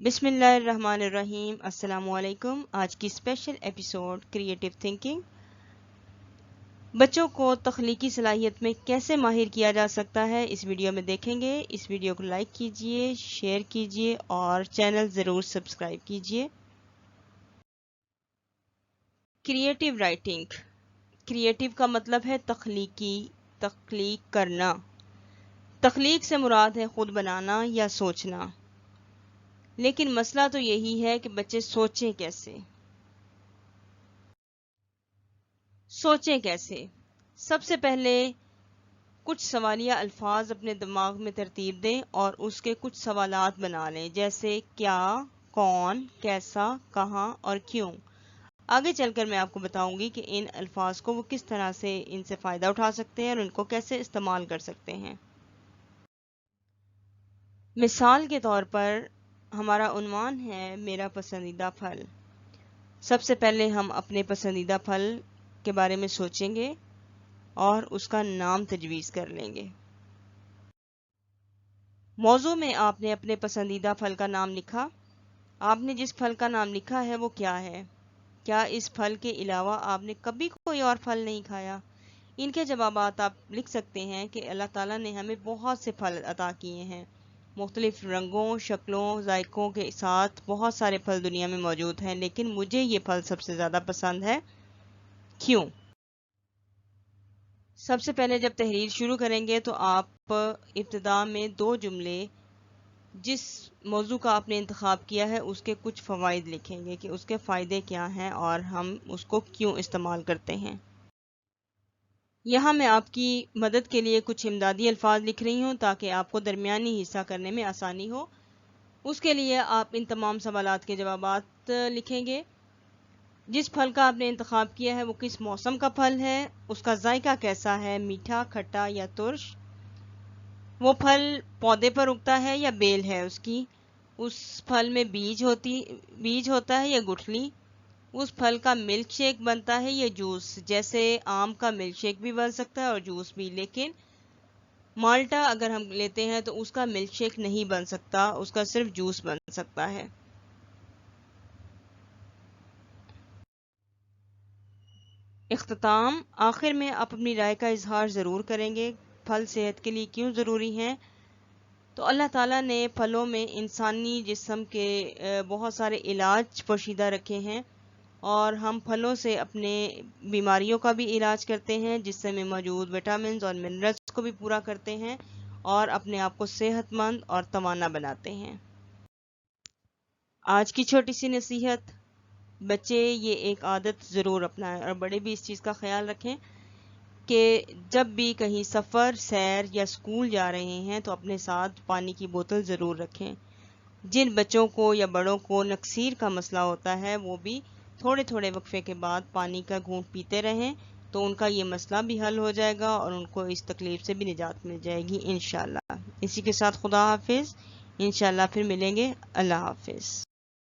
بسم اللہ الرحمن الرحیم۔ السلام علیکم۔ آج کی اسپیشل ایپیسوڈ کریٹیو تھنکنگ، بچوں کو تخلیقی صلاحیت میں کیسے ماہر کیا جا سکتا ہے، اس ویڈیو میں دیکھیں گے۔ اس ویڈیو کو لائک کیجئے، شیئر کیجئے اور چینل ضرور سبسکرائب کیجئے۔ کریٹیو رائٹنگ، کریٹیو کا مطلب ہے تخلیقی، تخلیق کرنا۔ تخلیق سے مراد ہے خود بنانا یا سوچنا، لیکن مسئلہ تو یہی ہے کہ بچے سوچیں کیسے۔ سب سے پہلے کچھ سوالیہ الفاظ اپنے دماغ میں ترتیب دیں اور اس کے کچھ سوالات بنا لیں، جیسے کیا، کون، کیسا، کہاں اور کیوں۔ آگے چل کر میں آپ کو بتاؤں گی کہ ان الفاظ کو وہ کس طرح سے ان سے فائدہ اٹھا سکتے ہیں اور ان کو کیسے استعمال کر سکتے ہیں۔ مثال کے طور پر ہمارا عنوان ہے میرا پسندیدہ پھل۔ سب سے پہلے ہم اپنے پسندیدہ پھل کے بارے میں سوچیں گے اور اس کا نام تجویز کر لیں گے۔ موضوع میں آپ نے اپنے پسندیدہ پھل کا نام لکھا۔ آپ نے جس پھل کا نام لکھا ہے وہ کیا ہے؟ کیا اس پھل کے علاوہ آپ نے کبھی کوئی اور پھل نہیں کھایا؟ ان کے جوابات آپ لکھ سکتے ہیں کہ اللہ تعالیٰ نے ہمیں بہت سے پھل عطا کیے ہیں، مختلف رنگوں، شکلوں، ذائقوں کے ساتھ بہت سارے پھل دنیا میں موجود ہیں، لیکن مجھے یہ پھل سب سے زیادہ پسند ہے۔ کیوں؟ سب سے پہلے جب تحریر شروع کریں گے تو آپ ابتدا میں 2 جملے جس موضوع کا آپ نے انتخاب کیا ہے اس کے کچھ فوائد لکھیں گے کہ اس کے فائدے کیا ہیں اور ہم اس کو کیوں استعمال کرتے ہیں۔ یہاں میں آپ کی مدد کے لیے کچھ امدادی الفاظ لکھ رہی ہوں تاکہ آپ کو درمیانی حصہ کرنے میں آسانی ہو۔ اس کے لیے آپ ان تمام سوالات کے جوابات لکھیں گے۔ جس پھل کا آپ نے انتخاب کیا ہے وہ کس موسم کا پھل ہے، اس کا ذائقہ کیسا ہے، میٹھا، کھٹا یا ترش، وہ پھل پودے پر اگتا ہے یا بیل ہے اس پھل میں بیج ہوتا ہے یا گٹھلی، اس پھل کا ملک شیک بنتا ہے یا جوس، جیسے آم کا ملک شیک بھی بن سکتا ہے اور جوس بھی، لیکن مالٹا اگر ہم لیتے ہیں تو اس کا ملک شیک نہیں بن سکتا، اس کا صرف جوس بن سکتا ہے۔ اختتام، آخر میں آپ اپنی رائے کا اظہار ضرور کریں گے۔ پھل صحت کے لیے کیوں ضروری ہیں؟ تو اللہ تعالیٰ نے پھلوں میں انسانی جسم کے بہت سارے علاج پوشیدہ رکھے ہیں اور ہم پھلوں سے اپنے بیماریوں کا بھی علاج کرتے ہیں، جسم میں موجود وٹامنز اور منرلز کو بھی پورا کرتے ہیں اور اپنے آپ کو صحت مند اور توانا بناتے ہیں۔ آج کی چھوٹی سی نصیحت، بچے یہ ایک عادت ضرور اپنائیں اور بڑے بھی اس چیز کا خیال رکھیں کہ جب بھی کہیں سفر، سیر یا اسکول جا رہے ہیں تو اپنے ساتھ پانی کی بوتل ضرور رکھیں۔ جن بچوں کو یا بڑوں کو نکسیر کا مسئلہ ہوتا ہے وہ بھی تھوڑے تھوڑے وقفے کے بعد پانی کا گھونٹ پیتے رہیں تو ان کا یہ مسئلہ بھی حل ہو جائے گا اور ان کو اس تکلیف سے بھی نجات مل جائے گی انشاءاللہ۔ اسی کے ساتھ خدا حافظ، انشاءاللہ پھر ملیں گے۔ اللہ حافظ۔